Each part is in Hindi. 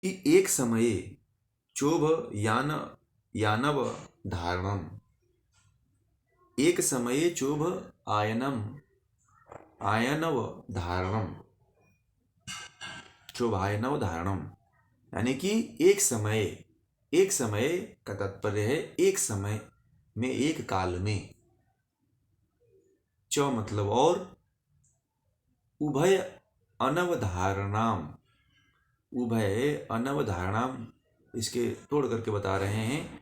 कि एक समये चोभ यानव धारणम, एक समये चोभ आयनव धारणम, चोभायनव धारणम, यानी कि एक समय का तात्पर्य है एक समय में, एक काल में, च मतलब और, उभय अनवधारणाम, उभय अनवधारणाम, इसके तोड़ करके बता रहे हैं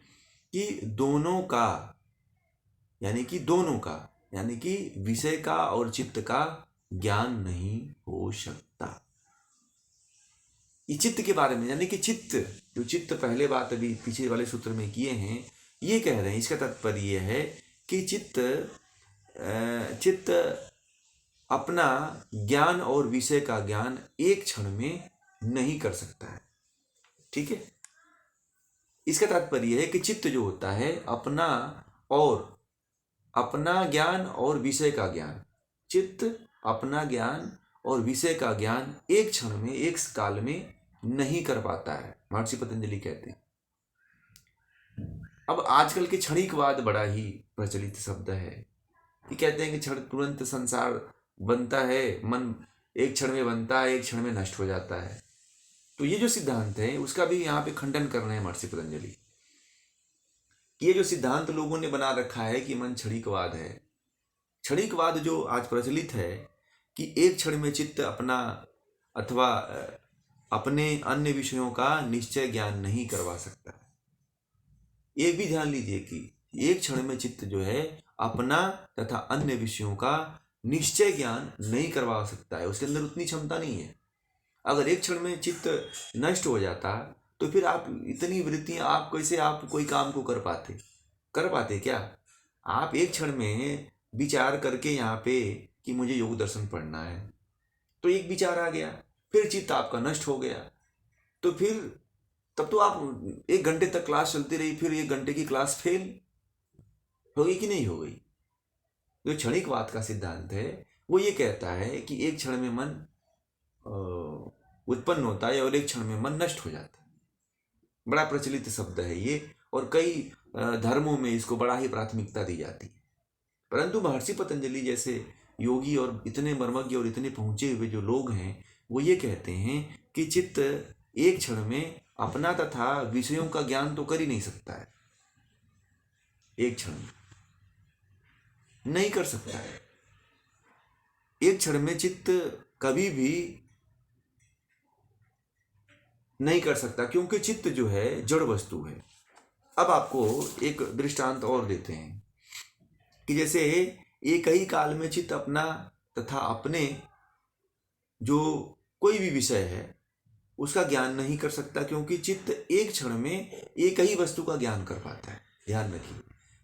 कि दोनों का, यानी कि दोनों का, यानी कि विषय का और चित्त का ज्ञान नहीं हो सकता। ये चित्त के बारे में, यानी कि चित्त, जो चित्त पहले बात अभी पीछे वाले सूत्र में किए हैं, ये कह रहे हैं, इसका तात्पर्य ये है कि चित्त अपना ज्ञान और विषय का ज्ञान एक क्षण में नहीं कर सकता है। ठीक है, इसका तात्पर्य है कि चित्त जो होता है अपना ज्ञान और विषय का ज्ञान, चित्त अपना ज्ञान और विषय का ज्ञान एक क्षण में, एक काल में नहीं कर पाता है, महर्षि पतंजलि कहते हैं। अब आजकल के क्षणिकवाद बड़ा ही प्रचलित शब्द है कि कहते हैं कि क्षण तुरंत संसार बनता है, मन एक क्षण में बनता है, एक क्षण में नष्ट हो जाता है। तो ये जो सिद्धांत है उसका भी यहाँ पे खंडन कर रहे हैं महर्षि पतंजलि। ये जो सिद्धांत लोगों ने बना रखा है कि मन क्षणिकवाद है, क्षणिकवाद जो आज प्रचलित है कि एक क्षण में चित्त अपना अथवा अपने अन्य विषयों का निश्चय ज्ञान नहीं करवा सकता। ये भी ध्यान लीजिए कि एक क्षण में चित्त जो है अपना तथा अन्य विषयों का निश्चय ज्ञान नहीं करवा सकता है, उसके अंदर उतनी क्षमता नहीं है। अगर एक क्षण में चित्त नष्ट हो जाता तो फिर आप इतनी वृत्तियां, आप कैसे आप कोई काम को कर पाते क्या? आप एक क्षण में विचार करके यहाँ पे कि मुझे योग दर्शन पढ़ना है, तो एक विचार आ गया, फिर चित्त आपका नष्ट हो गया, तो फिर तब तो आप एक घंटे तक क्लास चलती रही, फिर एक घंटे की क्लास फेल हो गई कि नहीं हो गई? जो क्षणिकवाद का सिद्धांत है वो ये कहता है कि एक क्षण में मन उत्पन्न होता है और एक क्षण में मन नष्ट हो जाता है। बड़ा प्रचलित शब्द है ये, और कई धर्मों में इसको बड़ा ही प्राथमिकता दी जाती है। परंतु महर्षि पतंजलि जैसे योगी और इतने मर्मज्ञ और इतने पहुंचे हुए जो लोग हैं, वो ये कहते हैं कि चित्त एक क्षण में अपना तथा विषयों का ज्ञान तो कर ही नहीं सकता है, एक क्षण में नहीं कर सकता है। एक क्षण में चित्त कभी भी नहीं कर सकता, क्योंकि चित्त जो है जड़ वस्तु है। अब आपको एक दृष्टांत और देते हैं कि जैसे एक ही काल में चित्त अपना तथा अपने जो कोई भी विषय है उसका ज्ञान नहीं कर सकता, क्योंकि चित्त एक क्षण में एक ही वस्तु का ज्ञान कर पाता है। ध्यान रखिए,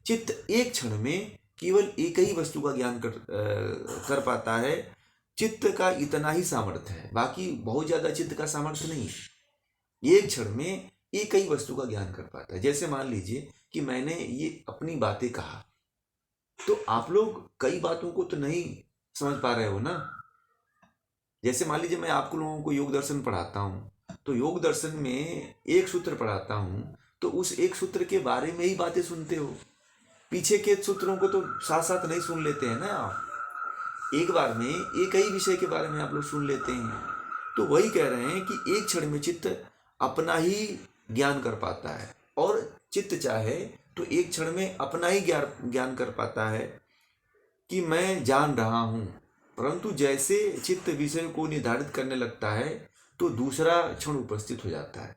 चित्त एक क्षण में केवल एक ही वस्तु का ज्ञान कर पाता है। चित्त का इतना ही सामर्थ्य है, बाकी बहुत ज्यादा चित्त का सामर्थ्य नहीं है। एक क्षण में एक ही वस्तु का ज्ञान कर पाता है। जैसे मान लीजिए कि मैंने ये अपनी बातें कहा, तो आप लोग कई बातों को तो नहीं समझ पा रहे हो ना। जैसे मान लीजिए मैं आपको लोगों को योग दर्शन पढ़ाता हूँ, तो योग दर्शन में एक सूत्र पढ़ाता हूँ, तो उस एक सूत्र के बारे में ही बातें सुनते हो, पीछे के सूत्रों को तो साथ साथ नहीं सुन लेते हैं ना आप। एक बार में एक ही विषय के बारे में आप लोग सुन लेते हैं। तो वही कह रहे हैं कि एक क्षण में चित्त अपना ही ज्ञान कर पाता है, और चित्त चाहे तो एक क्षण में अपना ही ज्ञान कर पाता है कि मैं जान रहा हूं। परंतु जैसे चित्त विषय को निर्धारित करने लगता है तो दूसरा क्षण उपस्थित हो जाता है।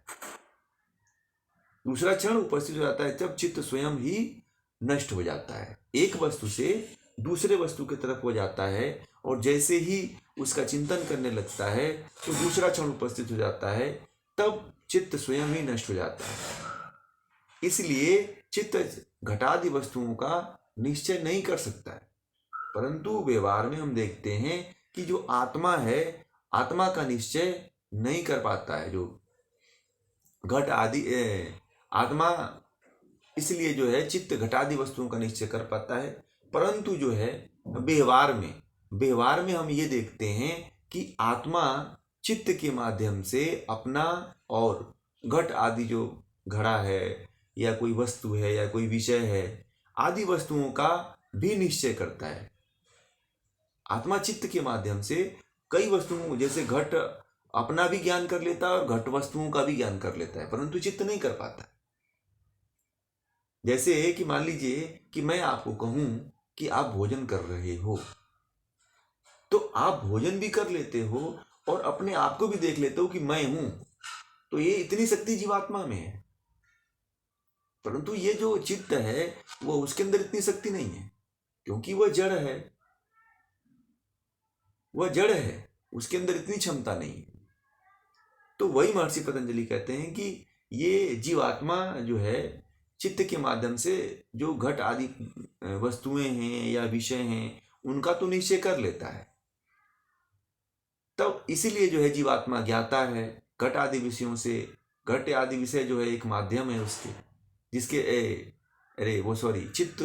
दूसरा क्षण उपस्थित हो जाता है जब चित्त स्वयं ही नष्ट हो जाता है, एक वस्तु से दूसरे वस्तु की तरफ हो जाता है, और जैसे ही उसका चिंतन करने लगता है तो दूसरा क्षण उपस्थित हो जाता है, तब चित्त स्वयं ही नष्ट हो जाता है। इसलिए चित्त घटादि वस्तुओं का निश्चय नहीं कर सकता है। परंतु व्यवहार में हम देखते हैं कि जो आत्मा है, आत्मा का निश्चय नहीं कर पाता है, जो घट आदि आत्मा, इसलिए जो है चित्त घटादि वस्तुओं का निश्चय कर पाता है। परंतु जो है व्यवहार में हम ये देखते हैं कि आत्मा चित्त के माध्यम से अपना और घट आदि जो घड़ा है या कोई वस्तु है या कोई विषय है आदि वस्तुओं का भी निश्चय करता है। आत्मा चित्त के माध्यम से कई वस्तुओं जैसे घट अपना भी ज्ञान कर लेता है और घट वस्तुओं का भी ज्ञान कर लेता है, परंतु चित्त नहीं कर पाता। जैसे कि मान लीजिए कि मैं आपको कहूं कि आप भोजन कर रहे हो, तो आप भोजन भी कर लेते हो और अपने आप को भी देख लेते हो कि मैं हूं, तो ये इतनी शक्ति जीवात्मा में है। परंतु ये जो चित्त है वो उसके अंदर इतनी शक्ति नहीं है, क्योंकि वह जड़ है, वह जड़ है, उसके अंदर इतनी क्षमता नहीं है। तो वही महर्षि पतंजलि कहते हैं कि ये जीवात्मा जो है चित्त के माध्यम से जो घट आदि वस्तुएं हैं या विषय हैं उनका तो निश्चय कर लेता है। तब इसीलिए जो है जीवात्मा ज्ञाता है घट आदि विषयों से। घट आदि विषय जो है एक माध्यम है उसके, जिसके चित्त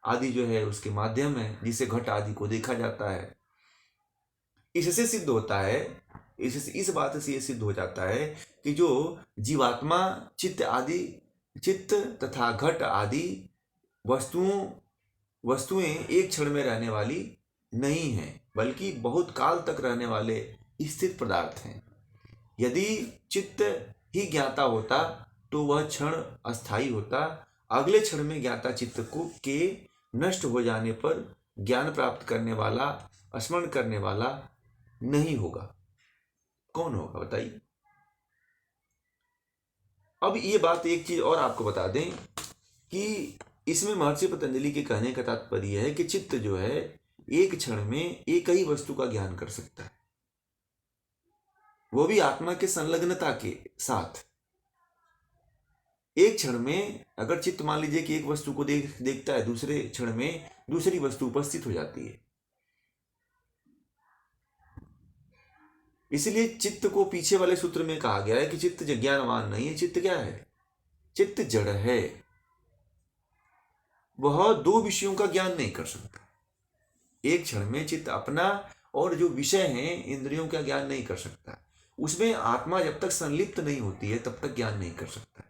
आदि जो है उसके माध्यम है जिससे घट आदि को देखा जाता है। इससे सिद्ध होता है, इस बात से ये सिद्ध हो जाता है कि जो जीवात्मा चित्त तथा घट आदि वस्तुएं एक क्षण में रहने वाली नहीं हैं, बल्कि बहुत काल तक रहने वाले स्थिर पदार्थ हैं। यदि चित्त ही ज्ञाता होता तो वह क्षण अस्थायी होता, अगले क्षण में ज्ञाता चित्त के नष्ट हो जाने पर ज्ञान प्राप्त करने वाला, स्मरण करने वाला नहीं होगा। कौन होगा बताइए। अब ये बात एक चीज और आपको बता दें कि इसमें महर्षि पतंजलि के कहने का तात्पर्य है कि चित्त जो है एक क्षण में एक ही वस्तु का ज्ञान कर सकता है, वो भी आत्मा के संलग्नता के साथ। एक क्षण में अगर चित्त मान लीजिए कि एक वस्तु को देखता है, दूसरे क्षण में दूसरी वस्तु उपस्थित हो जाती है। इसलिए चित्त को पीछे वाले सूत्र में कहा गया है कि चित्त ज्ञानवान नहीं है। चित्त क्या है? चित्त जड़ है, वह दो विषयों का ज्ञान नहीं कर सकता। एक क्षण में चित्त अपना और जो विषय हैं इंद्रियों का ज्ञान नहीं कर सकता। उसमें आत्मा जब तक संलिप्त नहीं होती है तब तक ज्ञान नहीं कर सकता।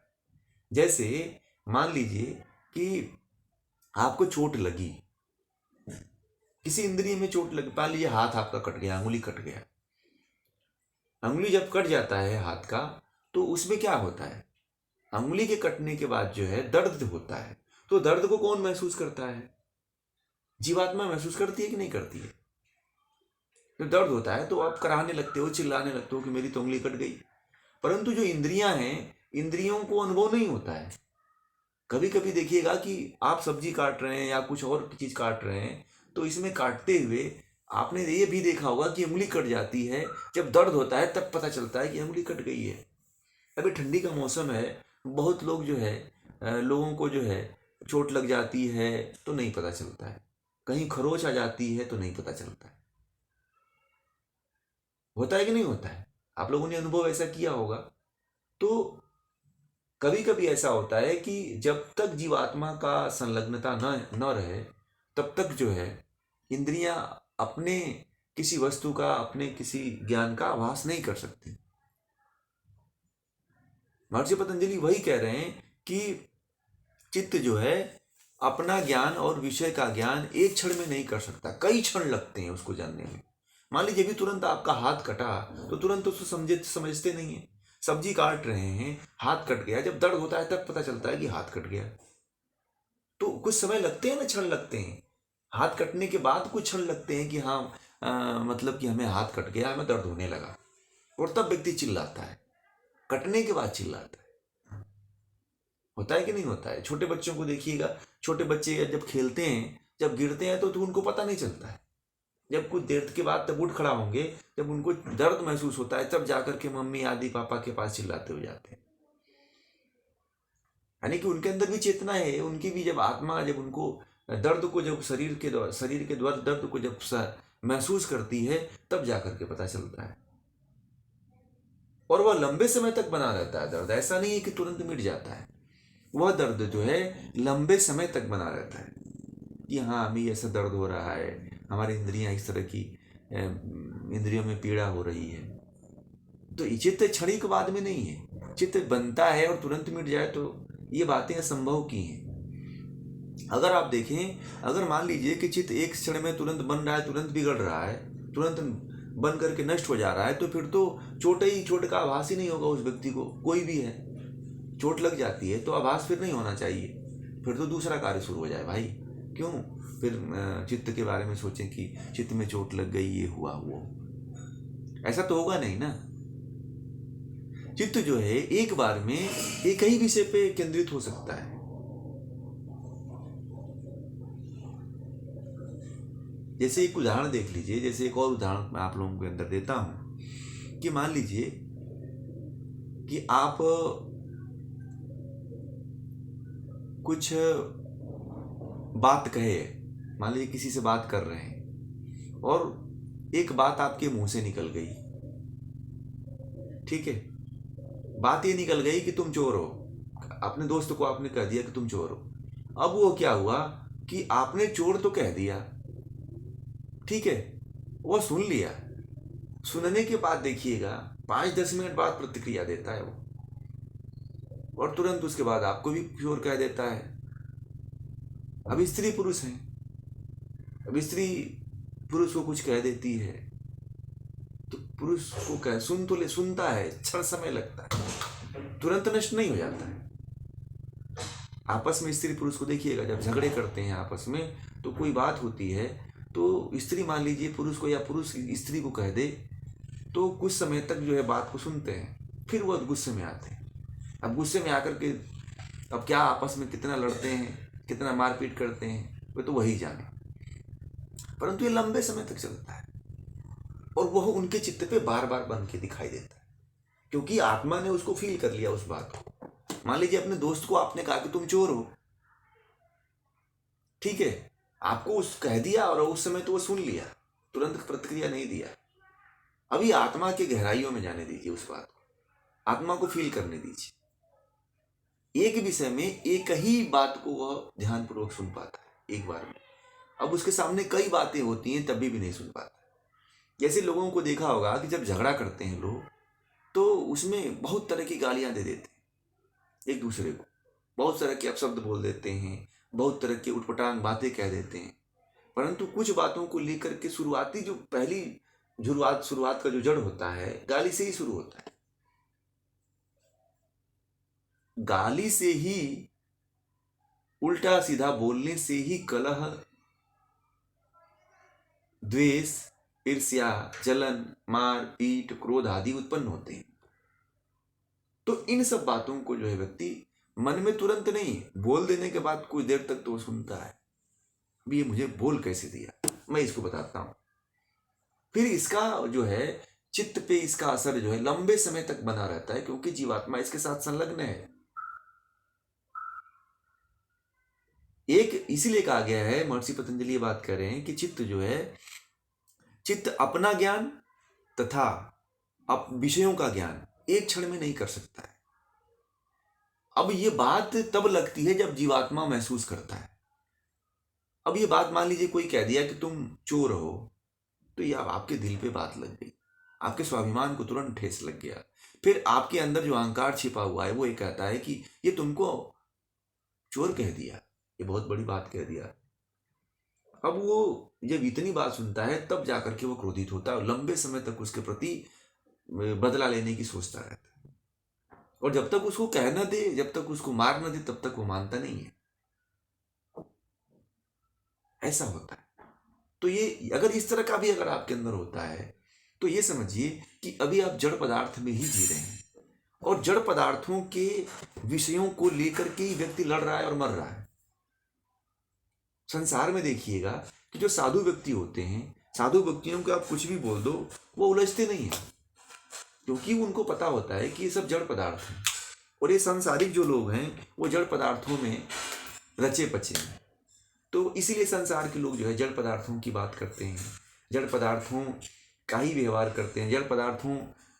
जैसे मान लीजिए कि आपको चोट लगी, किसी इंद्रिय में चोट लगी, मान लीजिए हाथ आपका कट गया, अंगुली कट गया। अंगुली जब कट जाता है हाथ का तो उसमें क्या होता है? अंगुली के कटने के बाद जो है दर्द होता है। तो दर्द को कौन महसूस करता है? जीवात्मा महसूस करती है कि नहीं करती है? तो दर्द होता है तो आप कराहने लगते हो, चिल्लाने लगते हो कि मेरी तो उंगली कट गई। परंतु जो इंद्रियां हैं, इंद्रियों को अनुभव नहीं होता है। कभी कभी देखिएगा कि आप सब्जी काट रहे हैं या कुछ और चीज काट रहे हैं, तो इसमें काटते हुए आपने ये भी देखा होगा कि उंगली कट जाती है। जब दर्द होता है तब पता चलता है कि उंगली कट गई है। अभी ठंडी का मौसम है, बहुत लोग जो है लोगों को जो है चोट लग जाती है तो नहीं पता चलता है, कहीं खरोच आ जाती है तो नहीं पता चलता है। होता है कि नहीं होता है? आप लोगों ने अनुभव ऐसा किया होगा। तो कभी कभी ऐसा होता है कि जब तक जीवात्मा का संलग्नता न रहे तब तक जो है इंद्रियां अपने किसी वस्तु का, अपने किसी ज्ञान का आभास नहीं कर सकती। महर्षि पतंजलि वही कह रहे हैं कि चित्त जो है अपना ज्ञान और विषय का ज्ञान एक क्षण में नहीं कर सकता, कई क्षण लगते हैं उसको जानने में। मान लीजिए भी तुरंत आपका हाथ कटा तो तुरंत उसको समझते नहीं है। सब्जी काट रहे हैं, हाथ कट गया, जब दर्द होता है तब पता चलता है कि हाथ कट गया। तो कुछ समय लगते हैं ना, क्षण लगते हैं। हाथ कटने के बाद कुछ क्षण लगते हैं कि हाँ मतलब कि हमें हाथ कट गया, हमें दर्द होने लगा, और तब व्यक्ति चिल्लाता है, कटने के बाद चिल्लाता है। होता है कि नहीं होता है? छोटे बच्चों को देखिएगा, छोटे बच्चे जब खेलते हैं, जब गिरते हैं तो उनको पता नहीं चलता है। जब कुछ देर के बाद तब उठ खड़ा होंगे, जब उनको दर्द महसूस होता है तब जाकर के मम्मी आदि पापा के पास चिल्लाते हो जाते हैं। यानी कि उनके अंदर भी चेतना है, उनकी भी जब आत्मा जब उनको दर्द को जब शरीर के द्वारा दर्द को जब महसूस करती है तब जाकर के पता चलता है। और वह लंबे समय तक बना रहता है दर्द, ऐसा नहीं है कि तुरंत मिट जाता है। वह दर्द जो है लंबे समय तक बना रहता है कि हाँ अभी ऐसा दर्द हो रहा है, हमारी इंद्रियां इस तरह की इंद्रियों में पीड़ा हो रही है। तो ये चित्त क्षणिक बाद में नहीं है। चित्त बनता है और तुरंत मिट जाए तो ये बातें असंभव की हैं। अगर आप देखें, अगर मान लीजिए कि चित्त एक क्षण में तुरंत बन रहा है, तुरंत बिगड़ रहा है, तुरंत बन करके नष्ट हो जा रहा है, तो फिर तो चोट का आभास ही नहीं होगा उस व्यक्ति को। कोई भी है, चोट लग जाती है तो आभास फिर नहीं होना चाहिए, फिर तो दूसरा कार्य शुरू हो जाए भाई। क्यों फिर चित्त के बारे में सोचें कि चित्त में चोट लग गई, ये हुआ वो, ऐसा तो होगा नहीं ना। चित्त जो है एक बार में एक ही विषय पे केंद्रित हो सकता है। जैसे एक उदाहरण देख लीजिए, जैसे एक और उदाहरण मैं आप लोगों के अंदर देता हूं कि मान लीजिए कि आप कुछ बात कहे, मान लीजिए किसी से बात कर रहे हैं और एक बात आपके मुंह से निकल गई, ठीक है, बात ये निकल गई कि तुम चोर हो। अपने दोस्त को आपने कह दिया कि तुम चोर हो। अब वो क्या हुआ कि आपने चोर तो कह दिया, ठीक है, वो सुन लिया। सुनने के बाद देखिएगा 5-10 मिनट बाद प्रतिक्रिया देता है वो, और तुरंत उसके बाद आपको भी चोर कह देता है। अब स्त्री पुरुष है, अब स्त्री पुरुष को कुछ कह देती है तो पुरुष को कह सुन तो ले, सुनता है, क्षण समय लगता है, तुरंत नष्ट नहीं हो जाता है। आपस में स्त्री पुरुष को देखिएगा, जब झगड़े करते हैं आपस में तो कोई बात होती है तो स्त्री मान लीजिए पुरुष को या पुरुष स्त्री को कह दे तो कुछ समय तक जो है बात को सुनते हैं, फिर वो गुस्से में आते हैं। अब गुस्से में आकर के अब क्या आपस में कितना लड़ते हैं, कितना मारपीट करते हैं, वे तो वही जाने, परंतु ये लंबे समय तक चलता है और वह उनके चित्त पे बार बार बन के दिखाई देता है, क्योंकि आत्मा ने उसको फील कर लिया उस बात को। मान लीजिए अपने दोस्त को आपने कहा कि तुम चोर हो, ठीक है, आपको उस कह दिया और उस समय तो वो सुन लिया, तुरंत प्रतिक्रिया नहीं दिया। अभी आत्मा के गहराइयों में जाने दीजिए उस बात को, आत्मा को फील करने दीजिए। एक विषय में एक ही बात को वह ध्यानपूर्वक सुन पाता है एक बार में। अब उसके सामने कई बातें होती हैं तभी भी नहीं सुन पाता। जैसे लोगों को देखा होगा कि जब झगड़ा करते हैं लोग तो उसमें बहुत तरह की गालियां दे देते हैं एक दूसरे को, बहुत तरह के अपशब्द बोल देते हैं, बहुत तरह की उटपटांग बातें कह देते हैं, परंतु कुछ बातों को लेकर के शुरुआती जो पहली शुरुआत का जो जड़ होता है गाली से ही शुरू होता है। गाली से ही, उल्टा सीधा बोलने से ही कलह, द्वेष, ईर्ष्या, जलन, मार पीट, क्रोध आदि उत्पन्न होते हैं। तो इन सब बातों को जो है व्यक्ति मन में तुरंत नहीं, बोल देने के बाद कुछ देर तक तो वो सुनता है, ये मुझे बोल कैसे दिया, मैं इसको बताता हूं। फिर इसका जो है चित्त पे इसका असर जो है लंबे समय तक बना रहता है, क्योंकि जीवात्मा इसके साथ संलग्न है। एक इसीलिए कहा गया है, महर्षि पतंजलि ये बात कर रहे हैं कि चित्त जो है, चित्त अपना ज्ञान तथा विषयों का ज्ञान एक क्षण में नहीं कर सकता है। अब ये बात तब लगती है जब जीवात्मा महसूस करता है। अब ये बात मान लीजिए कोई कह दिया कि तुम चोर हो, तो ये अब आपके दिल पे बात लग गई, आपके स्वाभिमान को तुरंत ठेस लग गया। फिर आपके अंदर जो अहंकार छिपा हुआ है वो ये कहता है कि ये तुमको चोर कह दिया, ये बहुत बड़ी बात कह दिया। अब वो जब इतनी बात सुनता है तब जाकर के वो क्रोधित होता है और लंबे समय तक उसके प्रति बदला लेने की सोचता रहता है, और जब तक उसको कह न दे, जब तक उसको मार न दे, तब तक वो मानता नहीं है। ऐसा होता है। तो ये अगर इस तरह का भी अगर आपके अंदर होता है तो ये समझिए कि अभी आप जड़ पदार्थ में ही जी रहे हैं, और जड़ पदार्थों के विषयों को लेकर के ही व्यक्ति लड़ रहा है और मर रहा है। संसार में देखिएगा कि जो साधु व्यक्ति होते हैं, साधु व्यक्तियों को आप कुछ भी बोल दो वो उलझते नहीं है, क्योंकि उनको पता होता है कि ये सब जड़ पदार्थ हैं, और ये सांसारिक जो लोग हैं वो जड़ पदार्थों में रचे पचे हैं। तो इसीलिए संसार के लोग जो है जड़ पदार्थों की बात करते हैं, जड़ पदार्थों का ही व्यवहार करते हैं, जड़ पदार्थों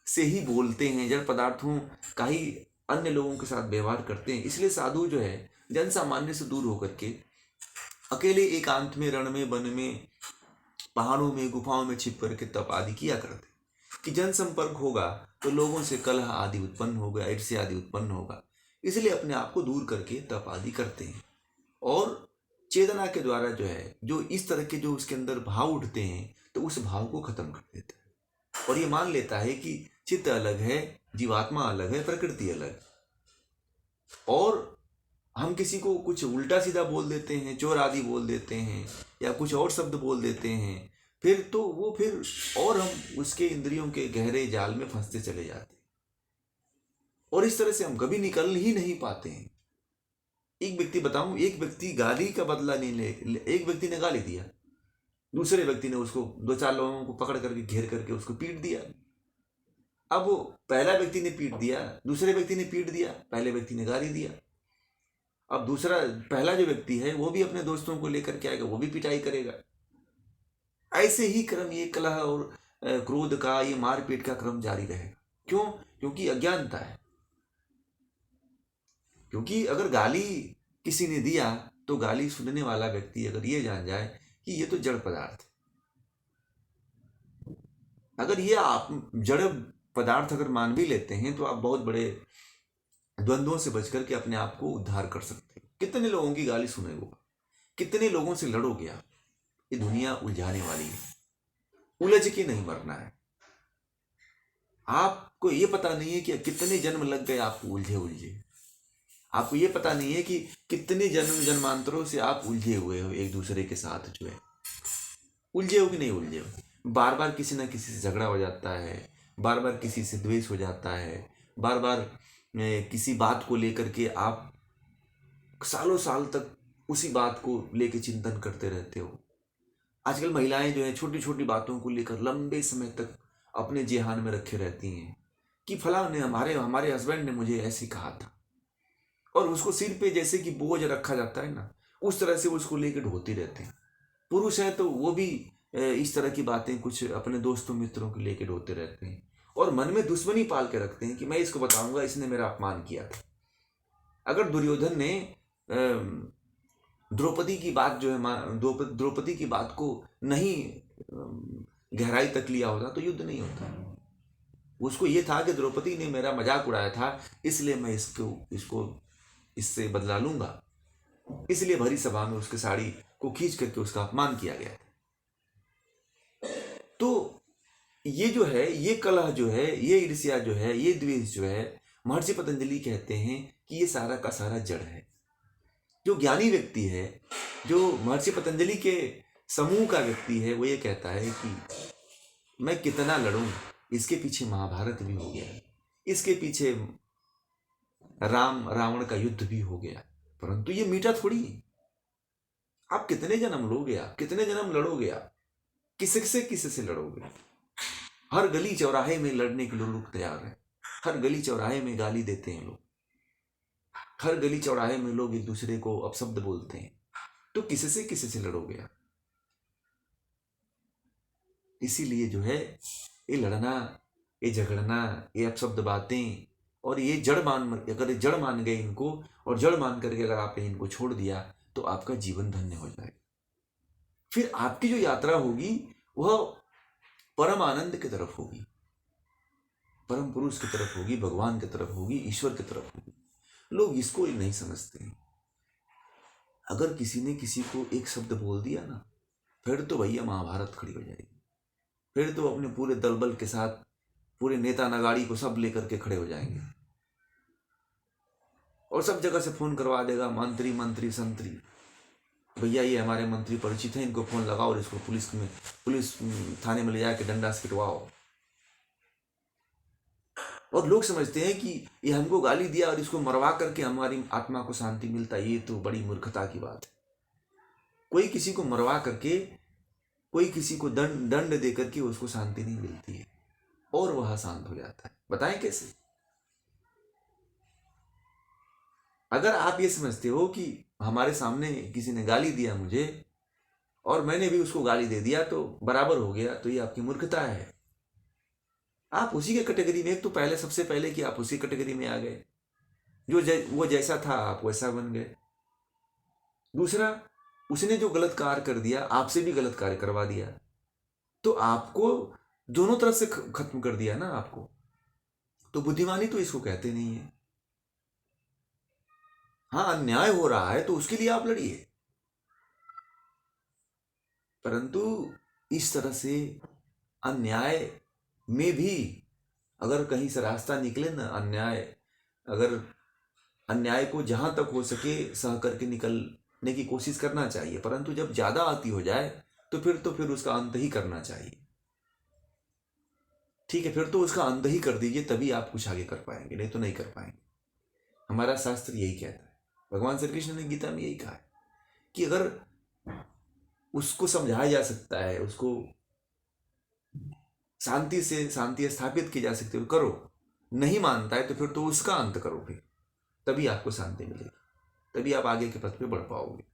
से ही बोलते हैं, जड़ पदार्थों का ही अन्य लोगों के साथ व्यवहार करते हैं। इसलिए साधु जो है जन सामान्य से दूर होकर के अकेले एकांत में, रण में, वन में, पहाड़ों में, गुफाओं में छिप करके तप आदि किया करते, कि जन संपर्क होगा तो लोगों से कलह आदि उत्पन्न होगा, ईर्ष्या आदि उत्पन्न होगा। इसलिए अपने आप को दूर करके तप आदि करते हैं और चेतना के द्वारा जो है, जो इस तरह के जो उसके अंदर भाव उठते हैं तो उस भाव को खत्म कर देता है और ये मान लेता है कि चित्त अलग है, जीवात्मा अलग है, प्रकृति अलग है। और हम किसी को कुछ उल्टा सीधा बोल देते हैं, चोर आदि बोल देते हैं या कुछ और शब्द बोल देते हैं, फिर तो वो फिर और हम उसके इंद्रियों के गहरे जाल में फंसते चले जाते हैं और इस तरह से हम कभी निकल ही नहीं पाते हैं। एक व्यक्ति बताऊं, एक व्यक्ति गाली का बदला नहीं ले, एक व्यक्ति ने गाली दिया, दूसरे व्यक्ति ने उसको 2-4 लोगों को पकड़ करके घेर करके उसको पीट दिया। अब वो पहला व्यक्ति ने पीट दिया, दूसरे व्यक्ति ने पीट दिया, पहले व्यक्ति ने गाली दिया। अब दूसरा पहला जो व्यक्ति है वो भी अपने दोस्तों को लेकर के आएगा, वो भी पिटाई करेगा। ऐसे ही क्रम ये कलह और क्रोध का, ये मारपीट का क्रम जारी रहेगा। क्यों? क्योंकि अज्ञानता है। क्योंकि अगर गाली किसी ने दिया तो गाली सुनने वाला व्यक्ति अगर ये जान जाए कि ये तो जड़ पदार्थ है, अगर ये आप जड़ पदार्थ अगर मान भी लेते हैं तो आप बहुत बड़े द्वंद्वों से बच करके अपने आप को उद्धार कर सकते हैं। कितने लोगों की गाली सुनेगा, कितने लोगों से लड़ोगे आप? ये दुनिया उलझाने वाली है, उलझ के नहीं मरना है। आपको ये पता नहीं है कि कितने जन्म लग गए आपको उलझे उलझे। आपको ये पता नहीं है कि कितने जन्म जन्मांतरों से आप उलझे हुए हो एक दूसरे के साथ। जो है उलझे हो कि नहीं उलझे हो, बार बार किसी ना किसी से झगड़ा हो जाता है, बार बार किसी से द्वेष हो जाता है, बार बार किसी बात को लेकर के आप सालों साल तक उसी बात को लेकर चिंतन करते रहते हो। आजकल महिलाएं जो है छोटी छोटी बातों को लेकर लंबे समय तक अपने जेहान में रखे रहती हैं कि फलां ने हमारे हस्बैंड ने मुझे ऐसे कहा था, और उसको सिर पे जैसे कि बोझ रखा जाता है ना, उस तरह से उसको लेकर ढोती रहते हैं। पुरुष है तो वो भी इस तरह की बातें कुछ अपने दोस्तों मित्रों को लेकर ढोते रहते हैं और मन में दुश्मनी पाल के रखते हैं कि मैं इसको बताऊंगा, इसने मेरा अपमान किया था। अगर दुर्योधन ने द्रौपदी की बात जो है, द्रौपदी की बात को नहीं गहराई तक लिया होता तो युद्ध नहीं होता। उसको ये था कि द्रौपदी ने मेरा मजाक उड़ाया था, इसलिए मैं इसको इससे बदला लूंगा। इसलिए भरी सभा में उसके साड़ी को खींच करके उसका अपमान किया गया था। तो ये जो है, ये कलह जो है, ये ईर्ष्या जो है, ये द्वेष जो है, महर्षि पतंजलि कहते हैं कि ये सारा का सारा जड़ है। जो ज्ञानी व्यक्ति है, जो महर्षि पतंजलि के समूह का व्यक्ति है, वो ये कहता है कि मैं कितना लड़ूं, इसके पीछे महाभारत भी हो गया, इसके पीछे राम रावण का युद्ध भी हो गया, परंतु ये मीठा थोड़ी। आप कितने जन्म लोगे, आप कितने जन्म लड़ोगे, आप किसी से लड़ोगे? हर गली चौराहे में लड़ने के लिए लोग तैयार हैं। हर गली चौराहे में गाली देते हैं लोग, हर गली चौराहे में लोग एक दूसरे को अपशब्द बोलते हैं, तो किसी से लड़ोगे आप? इसीलिए जो है ये लड़ना, ये झगड़ना, ये अपशब्द बातें और ये अगर जड़ मान गए इनको, और जड़ मान करके अगर आपने इनको छोड़ दिया तो आपका जीवन धन्य हो जाएगा। फिर आपकी जो यात्रा होगी वह परम आनंद की तरफ होगी, परम पुरुष की तरफ होगी, भगवान की तरफ होगी, ईश्वर की तरफ होगी। लोग इसको ही नहीं समझते हैं। अगर किसी ने किसी को एक शब्द बोल दिया ना, फिर तो भैया महाभारत खड़ी हो जाएगी। फिर तो अपने पूरे दलबल के साथ पूरे नेता नगाड़ी को सब लेकर के खड़े हो जाएंगे और सब जगह से फोन करवा देगा, मंत्री संतरी, भैया ये हमारे मंत्री परिचित हैं, इनको फोन लगाओ और इसको पुलिस थाने में ले जाके डंडा से पिटवाओ। और लोग समझते हैं कि ये हमको गाली दिया और इसको मरवा करके हमारी आत्मा को शांति मिलता है। ये तो बड़ी मूर्खता की बात है। कोई किसी को मरवा करके, कोई किसी को दंड दे करके उसको शांति नहीं मिलती है और वह शांत हो जाता है। बताएं कैसे? अगर आप ये समझते हो कि हमारे सामने किसी ने गाली दिया मुझे और मैंने भी उसको गाली दे दिया तो बराबर हो गया, तो ये आपकी मूर्खता है। आप उसी के कैटेगरी में, एक तो पहले सबसे पहले कि आप उसी कैटेगरी में आ गए, वो जैसा था आप वैसा बन गए। दूसरा, उसने जो गलत कार्य कर दिया, आपसे भी गलत कार्य करवा दिया, तो आपको दोनों तरफ से खत्म कर दिया ना आपको। तो बुद्धिमानी तो इसको कहते नहीं है। हाँ, अन्याय हो रहा है तो उसके लिए आप लड़िए, परंतु इस तरह से अन्याय में भी अगर कहीं से रास्ता निकले ना, अगर अन्याय को जहां तक हो सके सह करके निकलने की कोशिश करना चाहिए, परंतु जब ज्यादा आती हो जाए तो फिर उसका अंत ही करना चाहिए। ठीक है, फिर तो उसका अंत ही कर दीजिए, तभी आप कुछ आगे कर पाएंगे, नहीं तो नहीं कर पाएंगे। हमारा शास्त्र यही कहता है, भगवान श्री कृष्ण ने गीता में यही कहा है कि अगर उसको समझाया जा सकता है, उसको शांति से शांति स्थापित की जा सकती है तो करो, नहीं मानता है तो फिर तो उसका अंत करो, फिर तभी आपको शांति मिलेगी, तभी आप आगे के पथ पे बढ़ पाओगे।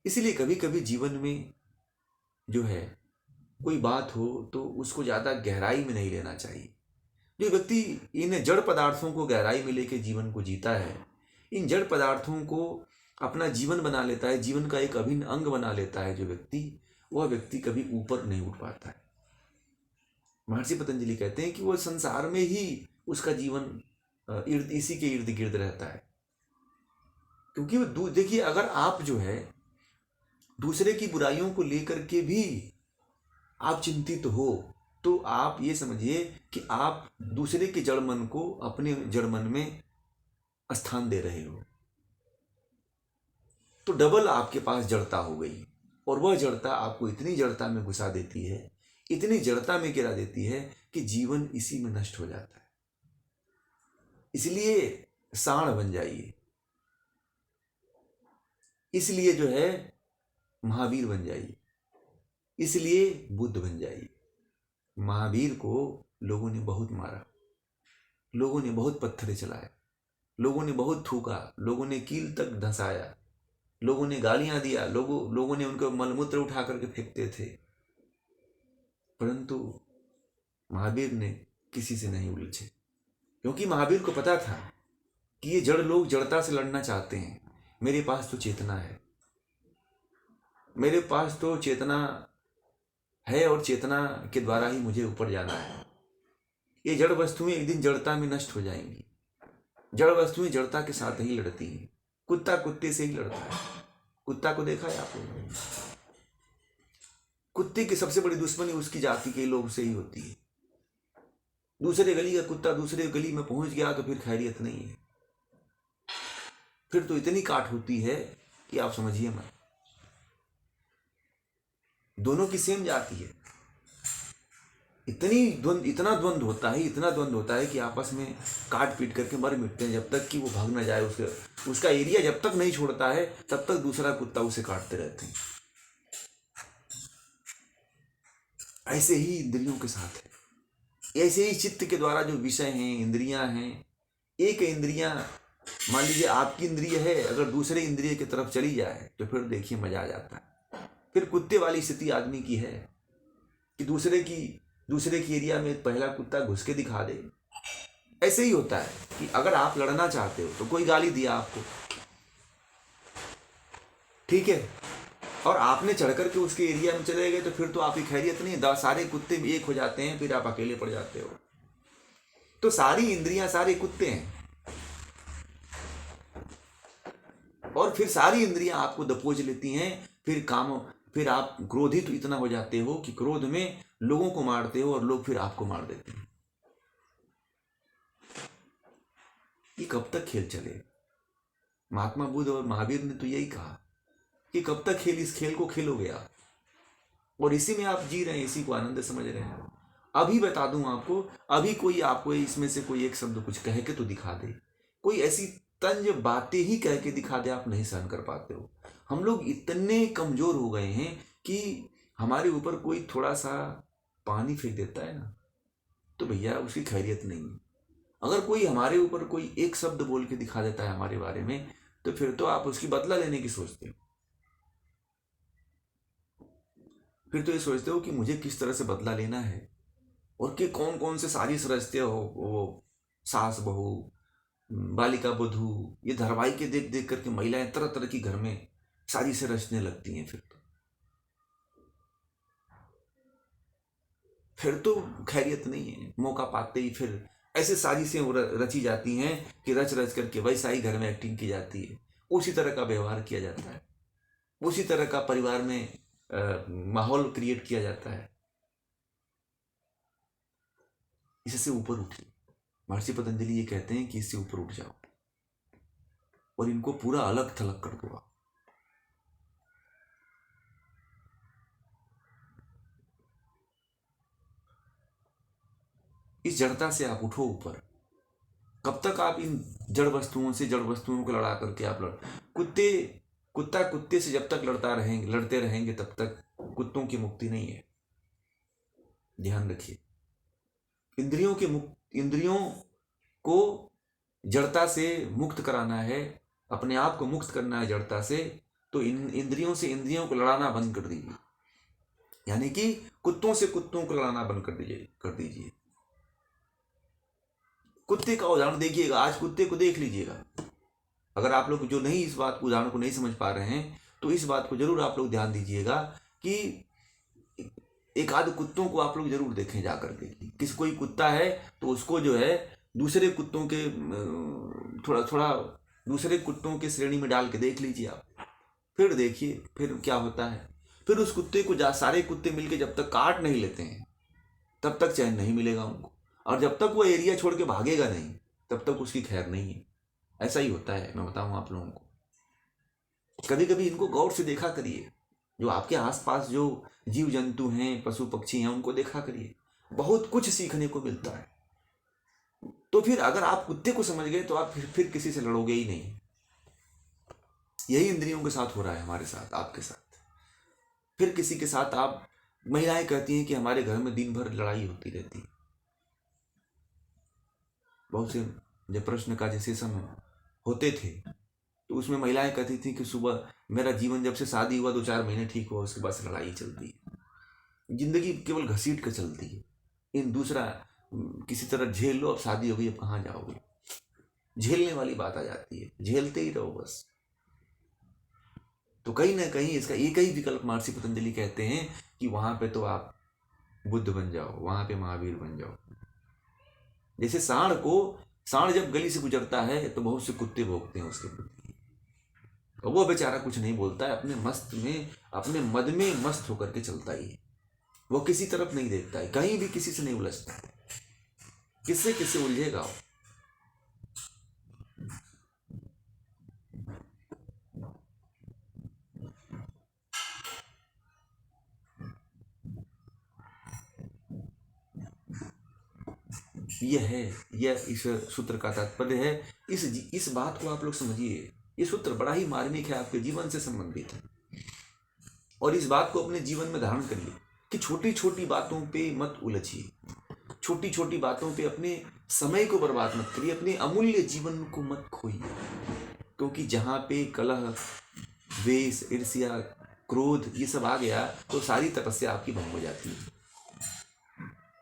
इसीलिए कभी कभी जीवन में जो है कोई बात हो तो उसको ज्यादा गहराई में नहीं लेना चाहिए। जो व्यक्ति इन जड़ पदार्थों को गहराई में लेके जीवन को जीता है, इन जड़ पदार्थों को अपना जीवन बना लेता है, जीवन का एक अभिन्न अंग बना लेता है जो व्यक्ति, वह व्यक्ति कभी ऊपर नहीं उठ पाता है। महर्षि पतंजलि कहते हैं कि वह संसार में ही उसका जीवन इसी के इर्द गिर्द रहता है। क्योंकि देखिए, अगर आप जो है दूसरे की बुराइयों को लेकर के भी आप चिंतित हो तो आप ये समझिए कि आप दूसरे के जड़ मन को अपने जड़ मन में स्थान दे रहे हो, तो डबल आपके पास जड़ता हो गई, और वह जड़ता आपको इतनी जड़ता में घुसा देती है, इतनी जड़ता में गिरा देती है कि जीवन इसी में नष्ट हो जाता है। इसलिए साण बन जाइए, इसलिए जो है महावीर बन जाइए, इसलिए बुद्ध बन जाइए। महावीर को लोगों ने बहुत मारा, लोगों ने बहुत पत्थरे चलाए, लोगों ने बहुत थूका, लोगों ने कील तक धंसाया, लोगों ने गालियां दिया, लोगों ने उनको मलमूत्र उठा करके फेंकते थे, परंतु महावीर ने किसी से नहीं उलझे, क्योंकि महावीर को पता था कि ये जड़ लोग जड़ता से लड़ना चाहते हैं, मेरे पास तो चेतना है, मेरे पास तो चेतना है और चेतना के द्वारा ही मुझे ऊपर जाना है। ये जड़ वस्तुएं एक दिन जड़ता में नष्ट हो जाएंगी। जड़ वस्तुएं जड़ता के साथ ही लड़ती हैं। कुत्ता कुत्ते से ही लड़ता है। कुत्ता को देखा है आपने? कुत्ते की सबसे बड़ी दुश्मनी उसकी जाति के लोग से ही होती है। दूसरे गली का कुत्ता दूसरे गली में पहुंच गया तो फिर खैरियत नहीं है, फिर तो इतनी काट होती है कि आप समझिए मत। दोनों की सेम जाति है, इतना द्वंद्व होता है कि आपस में काट पीट करके मर मिटते हैं, जब तक कि वो भाग ना जाए। उसका एरिया जब तक नहीं छोड़ता है तब तक दूसरा कुत्ता उसे काटते रहते हैं। ऐसे ही इंद्रियों के साथ है, ऐसे ही चित्त के द्वारा जो विषय हैं, इंद्रियां हैं, एक इंद्रियां मान लीजिए आपकी इंद्रिय है, अगर दूसरे इंद्रिय की तरफ चली जाए तो फिर देखिए मजा आ जाता है। फिर कुत्ते वाली स्थिति आदमी की है कि दूसरे की एरिया में पहला कुत्ता घुस के दिखा दे। ऐसे ही होता है कि अगर आप लड़ना चाहते हो तो कोई गाली दिया आपको, ठीक है, और आपने चढ़ करके उसके एरिया में चले गए तो फिर तो आपकी खैरियत नहीं, सारे कुत्ते एक हो जाते हैं, फिर आप अकेले पड़ जाते हो। तो सारी इंद्रियां सारे कुत्ते हैं, और फिर सारी इंद्रियां आपको दबोच लेती हैं। फिर आप क्रोधित इतना हो जाते हो कि क्रोध में लोगों को मारते हो और लोग फिर आपको मार देते हैं। ये कब तक खेल चलेगा? महात्मा बुद्ध और महावीर ने तो यही कहा कि कब तक इस खेल को खेलोगे आप, और इसी में आप जी रहे हैं, इसी को आनंद समझ रहे हैं। अभी बता दूं आपको, अभी कोई आपको इसमें से कोई एक शब्द कुछ कह के तो दिखा दे, कोई ऐसी तंज बातें ही कह के दिखा दे, आप नहीं सहन कर पाते हो। हम लोग इतने कमजोर हो गए हैं कि हमारे ऊपर कोई थोड़ा सा पानी फेंक देता है ना तो भैया उसकी खैरियत नहीं है। अगर कोई हमारे ऊपर कोई एक शब्द बोल के दिखा देता है हमारे बारे में, तो फिर तो आप उसकी बदला लेने की सोचते हो। फिर तो ये सोचते हो कि मुझे किस तरह से बदला लेना है, और कि कौन कौन से साजिश रचते हो। वो सास बहू, बालिका वधू, ये धारावाहिक देख देख करके महिलाएं तरह तरह की घर में साजिशें रचने लगती हैं। फिर तो खैरियत नहीं है। मौका पाते ही फिर ऐसे साजिशें रची जाती हैं कि रच रच करके वैसा ही घर में एक्टिंग की जाती है, उसी तरह का व्यवहार किया जाता है, उसी तरह का परिवार में माहौल क्रिएट किया जाता है। इससे ऊपर उठिए। महर्षि पतंजलि ये कहते हैं कि इससे ऊपर उठ जाओ और इनको पूरा अलग थलग कर दो। इस जड़ता से आप उठो ऊपर। कब तक आप इन जड़ वस्तुओं को लड़ा करके आप कुत्ता कुत्ते से जब तक लड़ते रहेंगे तब तक कुत्तों की मुक्ति नहीं है। ध्यान रखिए, इंद्रियों को जड़ता से मुक्त कराना है, अपने आप को मुक्त करना है जड़ता से, तो इंद्रियों को लड़ाना बंद कर दीजिए। यानी कि कुत्तों को लड़ाना बंद कर दीजिए। कुत्ते का उदाहरण देखिएगा, आज कुत्ते को देख लीजिएगा। अगर आप लोग जो नहीं इस बात को उदाहरण को नहीं समझ पा रहे हैं तो इस बात को जरूर आप लोग ध्यान दीजिएगा कि एक आध कुत्तों को आप लोग जरूर देखें जाकर के। कोई कुत्ता है तो उसको जो है दूसरे कुत्तों के थोड़ा दूसरे कुत्तों के श्रेणी में डाल के देख लीजिए आप, फिर देखिए फिर क्या होता है। फिर उस कुत्ते को सारे कुत्ते मिलके जब तक काट नहीं लेते हैं तब तक चैन नहीं मिलेगा उनको, और जब तक वो एरिया छोड़ के भागेगा नहीं तब तक उसकी खैर नहीं है। ऐसा ही होता है, मैं बताऊं आप लोगों को। कभी कभी इनको गौर से देखा करिए, जो आपके आसपास जो जीव जंतु हैं, पशु पक्षी हैं, उनको देखा करिए, बहुत कुछ सीखने को मिलता है। तो फिर अगर आप कुत्ते को समझ गए तो आप फिर किसी से लड़ोगे ही नहीं। यही इंद्रियों के साथ हो रहा है हमारे साथ, आपके साथ। फिर किसी के साथ आप, महिलाएं कहती हैं कि हमारे घर में दिन भर लड़ाई होती रहती है। बहुत से जब प्रश्न का जैसे समय होते थे तो उसमें महिलाएं कहती थी कि सुबह मेरा जीवन जब से शादी हुआ 2-4 महीने ठीक हुआ, उसके बाद से लड़ाई चलती है। जिंदगी केवल घसीट कर चलती है। इन दूसरा किसी तरह झेल लो, अब शादी हो गई, अब कहाँ जाओगे। झेलने वाली बात आ जाती है, झेलते ही रहो बस। तो कहीं ना कहीं इसका एक ही विकल्प महर्षि पतंजलि कहते हैं कि वहां पे तो आप बुद्ध बन जाओ, वहां पे महावीर बन जाओ। जैसे सांड जब गली से गुजरता है तो बहुत से कुत्ते भौंकते हैं उसके प्रति, और वो बेचारा कुछ नहीं बोलता है, अपने मद में मस्त होकर के चलता ही है। वो किसी तरफ नहीं देखता है, कहीं भी किसी से नहीं उलझता है। किससे उलझेगा वो। यह इस सूत्र का तात्पर्य है। इस बात को आप लोग समझिए। ये सूत्र बड़ा ही मार्मिक है, आपके जीवन से संबंधित है, और इस बात को अपने जीवन में धारण करिए कि छोटी छोटी बातों पे मत उलझिए, छोटी छोटी बातों पे अपने समय को बर्बाद मत करिए, अपने अमूल्य जीवन को मत खोइए। क्योंकि जहाँ पे कलह, द्वेष, ईर्ष्या, क्रोध ये सब आ गया तो सारी तपस्या आपकी भंग हो जाती है।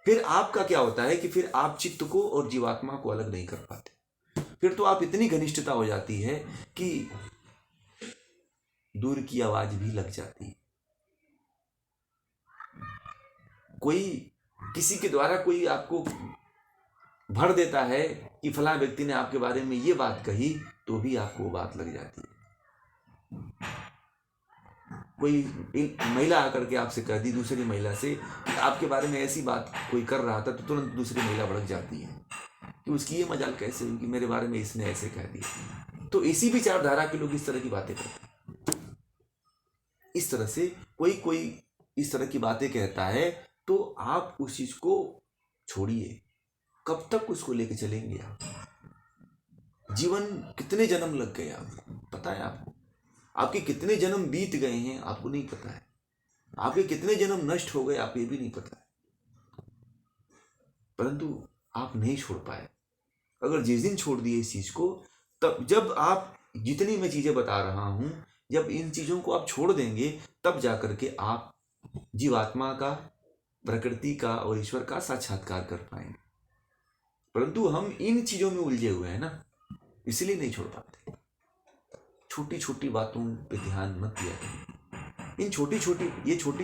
फिर आपका क्या होता है कि फिर आप चित्त को और जीवात्मा को अलग नहीं कर पाते। फिर तो आप इतनी घनिष्ठता हो जाती है कि दूर की आवाज भी लग जाती है। किसी के द्वारा कोई आपको भर देता है कि फलां व्यक्ति ने आपके बारे में ये बात कही, तो भी आपको वो बात लग जाती है। कोई महिला आकर के आपसे कह दी दूसरी महिला से, आपके बारे में ऐसी बात कोई कर रहा था, तो तुरंत दूसरी महिला भड़क जाती है कि उसकी ये मजाल कैसे हुई कि मेरे बारे में इसने ऐसे कह दिया। तो इसी विचारधारा के लोग इस तरह की बातें करते हैं। इस तरह से कोई इस तरह की बातें कहता है तो आप उस चीज को छोड़िए। कब तक उसको लेके चलेंगे आप? जीवन कितने जन्म लग गए आपको पता है? आपको आपके कितने जन्म बीत गए हैं आपको नहीं पता है। आपके कितने जन्म नष्ट हो गए आपको ये भी नहीं पता है। परंतु आप नहीं छोड़ पाए। अगर जिस दिन छोड़ दिए इस चीज को, तब जब आप, जितनी मैं चीजें बता रहा हूं, जब इन चीजों को आप छोड़ देंगे तब जाकर के आप जीवात्मा का, प्रकृति का और ईश्वर का साक्षात्कार कर पाएंगे। परंतु हम इन चीजों में उलझे हुए हैं ना, इसलिए नहीं छोड़ पाते। छोटी छोटी बातों पे ध्यान मत दिया करें। ये छोटी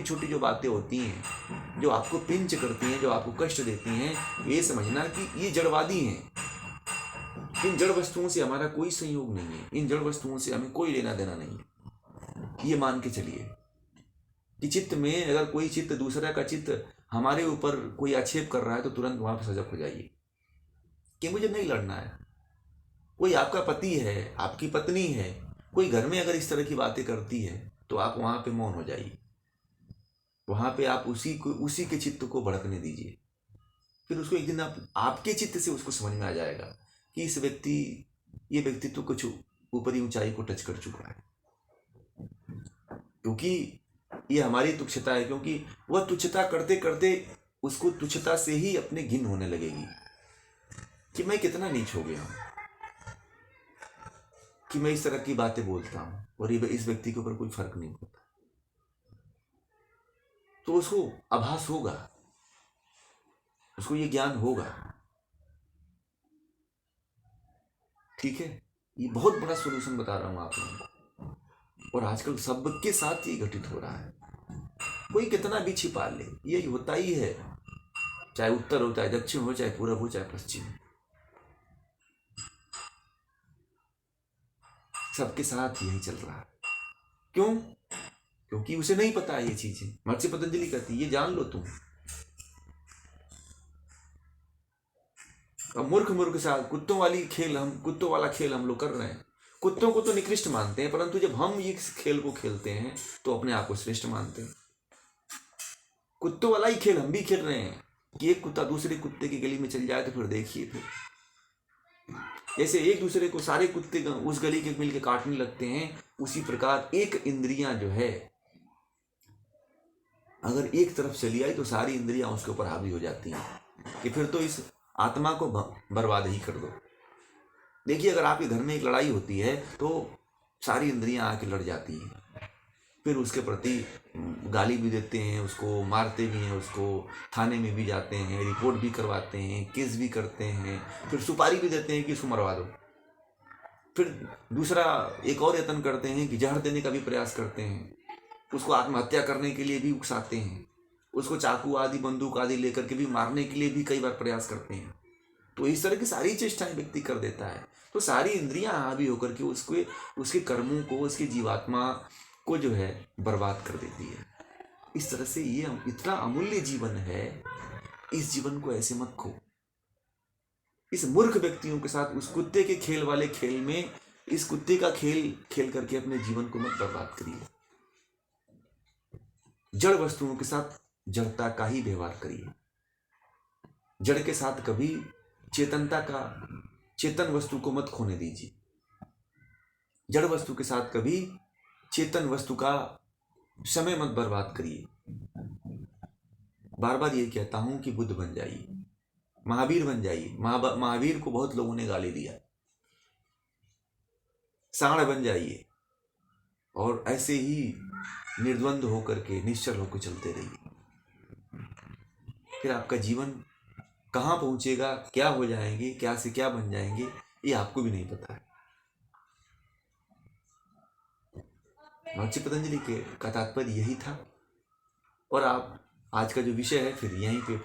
छोटी जो बातें होती हैं जो आपको पिंच करती हैं, जो आपको कष्ट देती हैं, ये समझना कि ये जड़वादी हैं। इन जड़ वस्तुओं से हमारा कोई संयोग नहीं है, इन जड़ वस्तुओं से हमें कोई लेना देना नहीं है। ये मान के चलिए कि चित्त में अगर कोई चित्त, दूसरा का चित्त हमारे ऊपर कोई आक्षेप कर रहा है तो तुरंत वहां पर सजग हो जाइए कि मुझे नहीं लड़ना है। कोई आपका पति है, आपकी पत्नी है, कोई घर में अगर इस तरह की बातें करती है तो आप वहां पे मौन हो जाइए। वहां पे आप उसी के चित्त को भड़कने दीजिए। फिर उसको एक दिन आपके चित्त से उसको समझ में आ जाएगा कि ये व्यक्ति तो कुछ ऊपरी ऊंचाई को टच कर चुका है, क्योंकि ये हमारी तुच्छता है। क्योंकि वह तुच्छता करते करते उसको तुच्छता से ही अपने घिन होने लगेगी कि मैं कितना नीच हो गया हूं कि मैं इस तरह की बातें बोलता हूं और ये इस व्यक्ति के ऊपर कोई फर्क नहीं पड़ता। तो उसको आभास होगा, उसको ये ज्ञान होगा। ठीक है, ये बहुत बड़ा सॉल्यूशन बता रहा हूं आप लोगों को, और आजकल सबके साथ ये घटित हो रहा है। कोई कितना भी छिपा ले, यही होता ही है, चाहे उत्तर हो, चाहे दक्षिण हो, चाहे पूरब हो, चाहे पश्चिम। सबके साथ यही चल रहा है। क्यों? क्योंकि उसे नहीं पता है ये चीजें। महर्षि पतंजलि कहती है ये जान लो तुम। अब मूर्ख के साथ कुत्तों वाला खेल हम लोग कर रहे हैं। कुत्तों को तो निकृष्ट मानते हैं, परंतु जब हम ये खेल को खेलते हैं तो अपने आप को श्रेष्ठ मानते हैं। कुत्तों वाला ही खेल हम भी खेल रहे हैं कि एक कुत्ता दूसरे कुत्ते की गली में चल जाए तो फिर देखिए, फिर जैसे एक दूसरे को सारे कुत्ते उस गली के मिल के काटने लगते हैं, उसी प्रकार एक इंद्रियां जो है अगर एक तरफ चली आई तो सारी इंद्रियां उसके ऊपर हावी हो जाती हैं कि फिर तो इस आत्मा को बर्बाद ही कर दो। देखिए, अगर आपके घर में एक लड़ाई होती है तो सारी इंद्रियां आके लड़ जाती हैं, फिर उसके प्रति गाली भी देते हैं, उसको मारते भी हैं, उसको थाने में भी जाते हैं, रिपोर्ट भी करवाते हैं, केस भी करते हैं, फिर सुपारी भी देते हैं कि इसको मरवा दो। फिर दूसरा एक और यत्न करते हैं कि जहर देने का भी प्रयास करते हैं, उसको आत्महत्या करने के लिए भी उकसाते हैं, उसको चाकू आदि बंदूक आदि लेकर के भी मारने के लिए भी कई बार प्रयास करते हैं। तो इस तरह की सारी चेष्टाएं व्यक्ति कर देता है, तो सारी इंद्रियां हावी होकर के उसके कर्मों को, उसकी जीवात्मा को जो है बर्बाद कर देती है। इस तरह से ये इतना अमूल्य जीवन है, इस जीवन को ऐसे मत खो। इस मूर्ख व्यक्तियों के साथ उस कुत्ते के खेल वाले खेल में इस कुत्ते का खेल खेल करके अपने जीवन को मत बर्बाद करिए। जड़ वस्तुओं के साथ जड़ता का ही व्यवहार करिए। जड़ के साथ कभी चेतन वस्तु को मत खोने दीजिए। जड़ वस्तु के साथ कभी चेतन वस्तु का समय मत बर्बाद करिए। बार बार ये कहता हूं कि बुद्ध बन जाइए, महावीर बन जाइए। महावीर को बहुत लोगों ने गाली दिया। सांड बन जाइए और ऐसे ही निर्द्वंद होकर के, निश्चल होकर चलते रहिए। फिर आपका जीवन कहाँ पहुंचेगा, क्या हो जाएंगे, क्या से क्या बन जाएंगे, ये आपको भी नहीं पता है। महर्षि पतंजलि का तात्पर्य यही था। और आप आज का जो विषय है फिर यहीं पे